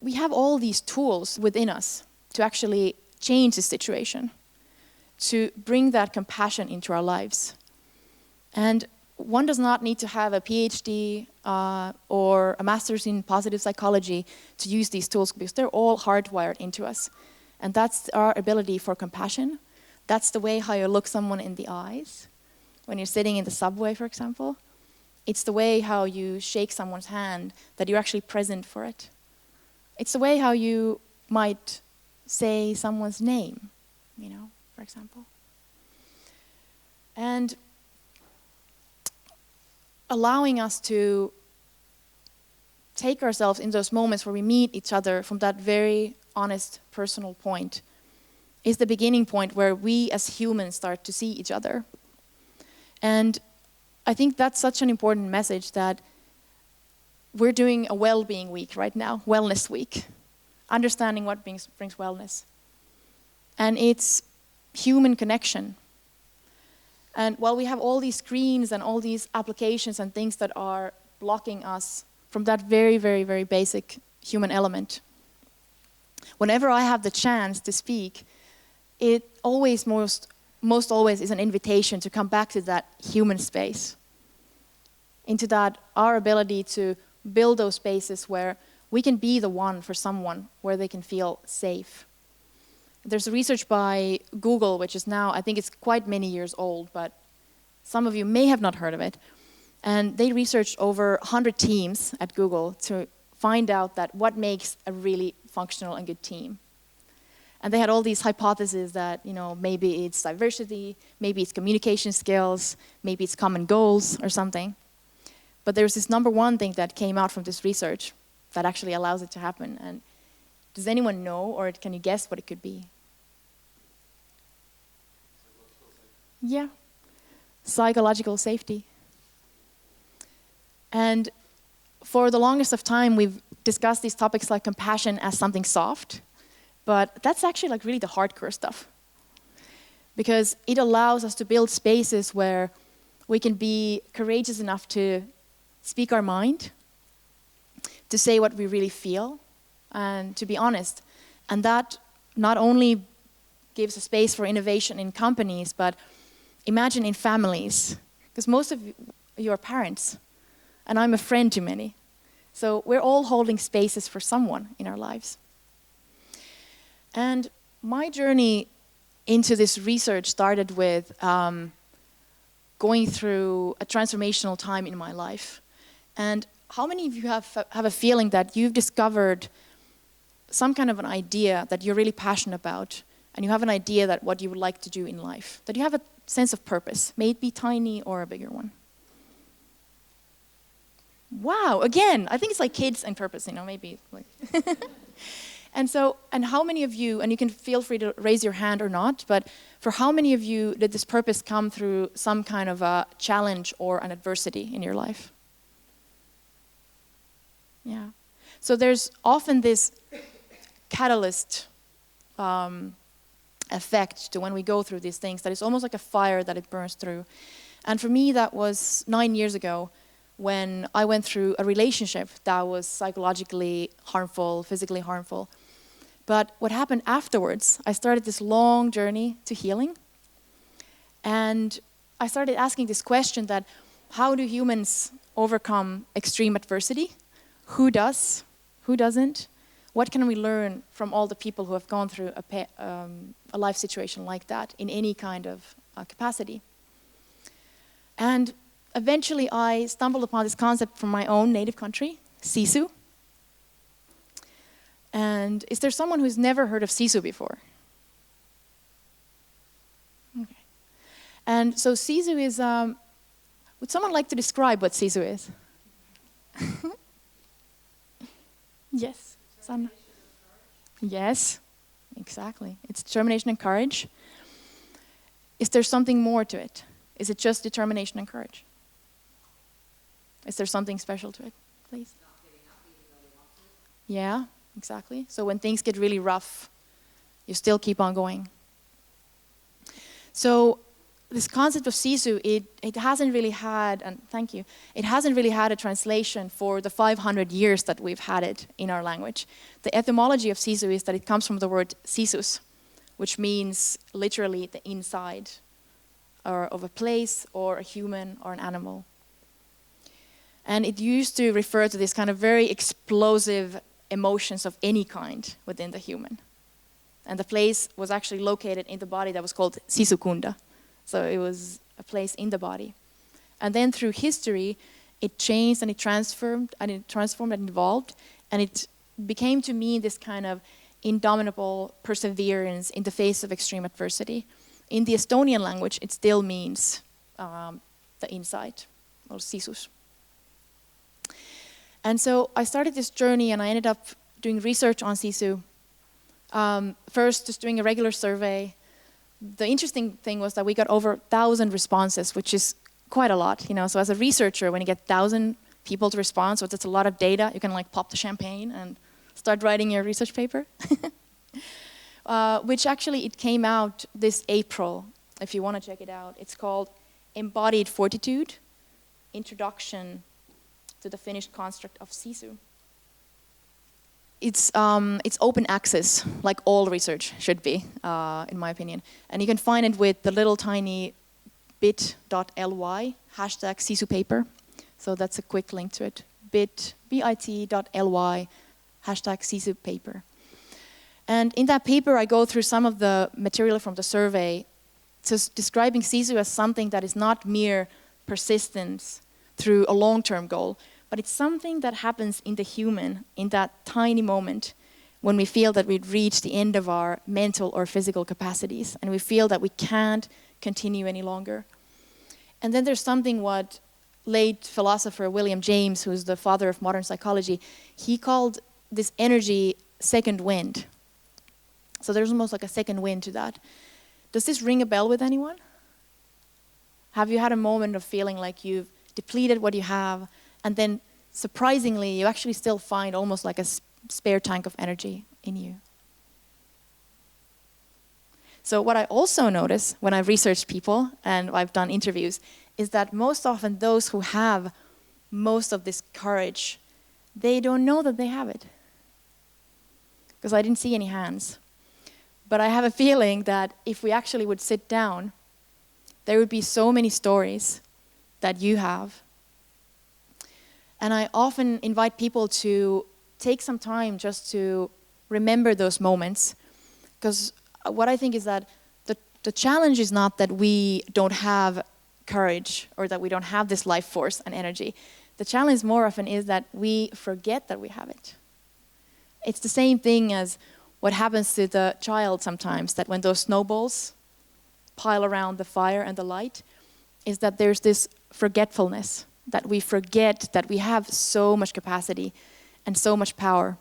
We have all these tools within us to actually change the situation, to bring that compassion into our lives. And one does not need to have a PhD or a master's in positive psychology to use these tools, because they're all hardwired into us. And that's our ability for compassion. That's the way how you look someone in the eyes when you're sitting in the subway, for example. It's the way how you shake someone's hand, that you're actually present for it. It's the way how you might say someone's name, for example. And allowing us to take ourselves in those moments where we meet each other from that very honest personal point is the beginning point where we as humans start to see each other. And I think that's such an important message, that we're doing a well-being week right now, wellness week, understanding what brings wellness. And it's human connection. And while we have all these screens and all these applications and things that are blocking us from that very, very, very basic human element, whenever I have the chance to speak, it always, most always is an invitation to come back to that human space, into that our ability to build those spaces where we can be the one for someone, where they can feel safe. There's research by Google, which is now, I think it's quite many years old, but some of you may have not heard of it. And they researched over 100 teams at Google to find out that what makes a really functional and good team. And they had all these hypotheses that, maybe it's diversity, maybe it's communication skills, maybe it's common goals or something. But there's this number one thing that came out from this research that actually allows it to happen. And does anyone know, or can you guess what it could be? Yeah, psychological safety. And for the longest of time, we've discussed these topics like compassion as something soft, but that's actually like really the hardcore stuff. Because it allows us to build spaces where we can be courageous enough to speak our mind, to say what we really feel, and to be honest. And that not only gives a space for innovation in companies, but imagine in families, because most of you are parents, and I'm a friend to many. So we're all holding spaces for someone in our lives. And my journey into this research started with going through a transformational time in my life. And how many of you have a feeling that you've discovered some kind of an idea that you're really passionate about, and you have an idea that what you would like to do in life, that you have a sense of purpose, may it be tiny or a bigger one? Wow, again, I think it's like kids and purpose, maybe. Like And how many of you, and you can feel free to raise your hand or not, but for how many of you did this purpose come through some kind of a challenge or an adversity in your life? Yeah. So there's often this catalyst effect to when we go through these things, that it's almost like a fire that it burns through. And for me, that was 9 years ago, when I went through a relationship that was psychologically harmful, physically harmful. But what happened afterwards, I started this long journey to healing. And I started asking this question that, how do humans overcome extreme adversity? Who does? Who doesn't? What can we learn from all the people who have gone through a life situation like that in any kind of capacity? And eventually I stumbled upon this concept from my own native country, Sisu. And is there someone who's never heard of Sisu before? Okay. And so Sisu is, would someone like to describe what Sisu is? Yes, Sanna. Yes, exactly. It's determination and courage. Is there something more to it? Is it just determination and courage? Is there something special to it, please? Not giving up even though they want to. Yeah, exactly. So when things get really rough, you still keep on going. So this concept of sisu, it hasn't really had, and thank you, it hasn't really had a translation for the 500 years that we've had it in our language. The etymology of sisu is that it comes from the word sisus, which means literally the inside or of a place or a human or an animal. And it used to refer to this kind of very explosive emotions of any kind within the human. And the place was actually located in the body that was called sisukunda. So it was a place in the body. And then through history, it changed and it transformed and evolved. And it became to mean this kind of indomitable perseverance in the face of extreme adversity. In the Estonian language, it still means the inside, or sisus. And so I started this journey and I ended up doing research on sisu. First, just doing a regular survey. The interesting thing was that we got over 1,000 responses, which is quite a lot, you know. So as a researcher, when you get 1,000 people to respond, so that's a lot of data, you can like pop the champagne and start writing your research paper. Which actually, it came out this April, if you want to check it out. It's called Embodied Fortitude, Introduction to the Finished Construct of Sisu. It's open access, like all research should be, in my opinion. And you can find it with the little tiny bit.ly #SisuPaper. So that's a quick link to it. bit.ly #SisuPaper. And in that paper, I go through some of the material from the survey, just describing sisu as something that is not mere persistence through a long-term goal, but it's something that happens in the human, in that tiny moment when we feel that we've reached the end of our mental or physical capacities, and we feel that we can't continue any longer. And then there's something what late philosopher William James, who's the father of modern psychology, he called this energy second wind. So there's almost like a second wind to that. Does this ring a bell with anyone? Have you had a moment of feeling like you've depleted what you have, and then surprisingly, you actually still find almost like a spare tank of energy in you? So what I also notice when I've researched people and I've done interviews is that most often those who have most of this courage, they don't know that they have it. Because I didn't see any hands. But I have a feeling that if we actually would sit down, there would be so many stories that you have. And I often invite people to take some time just to remember those moments. Because what I think is that the challenge is not that we don't have courage or that we don't have this life force and energy. The challenge more often is that we forget that we have it. It's the same thing as what happens to the child sometimes, that when those snowballs pile around the fire and the light, is that there's this forgetfulness, that we forget that we have so much capacity and so much power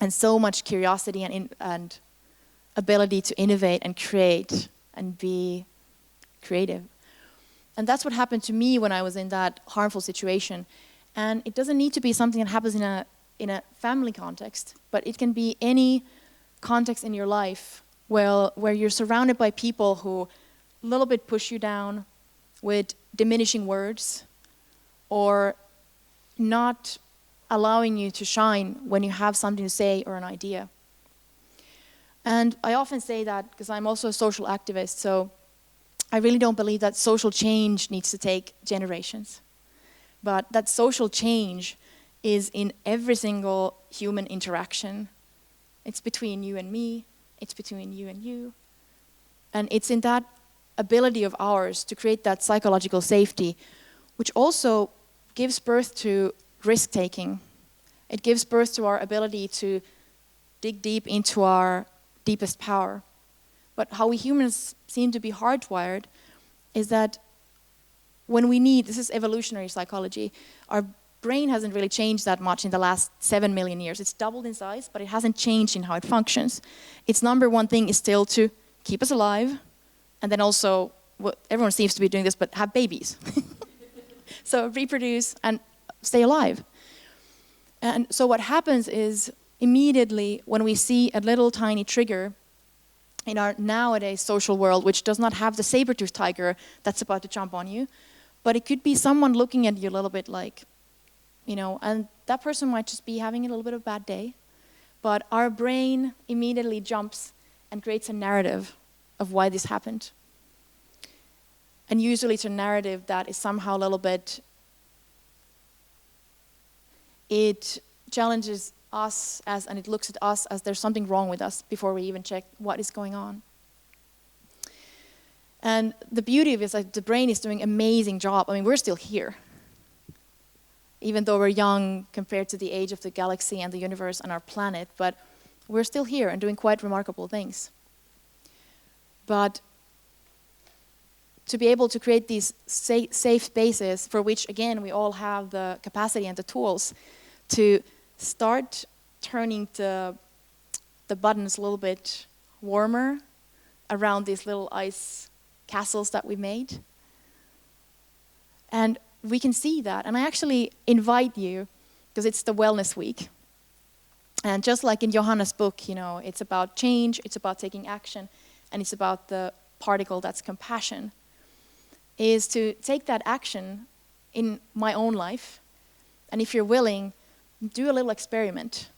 and so much curiosity and ability to innovate and create and be creative. And that's what happened to me when I was in that harmful situation. And it doesn't need to be something that happens in a family context, but it can be any context in your life where you're surrounded by people who a little bit push you down with diminishing words or not allowing you to shine when you have something to say or an idea. And I often say that because I'm also a social activist, so I really don't believe that social change needs to take generations, but that social change is in every single human interaction. It's between you and me, it's between you and you. And it's in that ability of ours to create that psychological safety, which also gives birth to risk-taking. It gives birth to our ability to dig deep into our deepest power. But how we humans seem to be hardwired is that when we need, this is evolutionary psychology, our brain hasn't really changed that much in the last 7 million years. It's doubled in size, but it hasn't changed in how it functions. Its number one thing is still to keep us alive, and then also, well, everyone seems to be doing this, but have babies. So reproduce and stay alive. And so what happens is, immediately when we see a little tiny trigger, in our nowadays social world, which does not have the saber-toothed tiger that's about to jump on you, but it could be someone looking at you a little bit like, and that person might just be having a little bit of a bad day, but our brain immediately jumps and creates a narrative of why this happened. And usually it's a narrative that is somehow a little bit, it challenges us and it looks at us as there's something wrong with us before we even check what is going on. And the beauty of it is that the brain is doing an amazing job. I mean, we're still here. Even though we're young compared to the age of the galaxy and the universe and our planet, but we're still here and doing quite remarkable things. But to be able to create these safe spaces for which, again, we all have the capacity and the tools to start turning the buttons a little bit warmer around these little ice castles that we made. And we can see that. And I actually invite you, because it's the wellness week. And just like in Johanna's book, it's about change, it's about taking action, and it's about the particle that's compassion, is to take that action in my own life. And if you're willing, do a little experiment.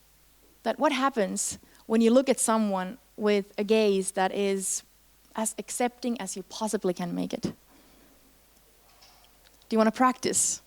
That what happens when you look at someone with a gaze that is as accepting as you possibly can make it? Do you want to practice?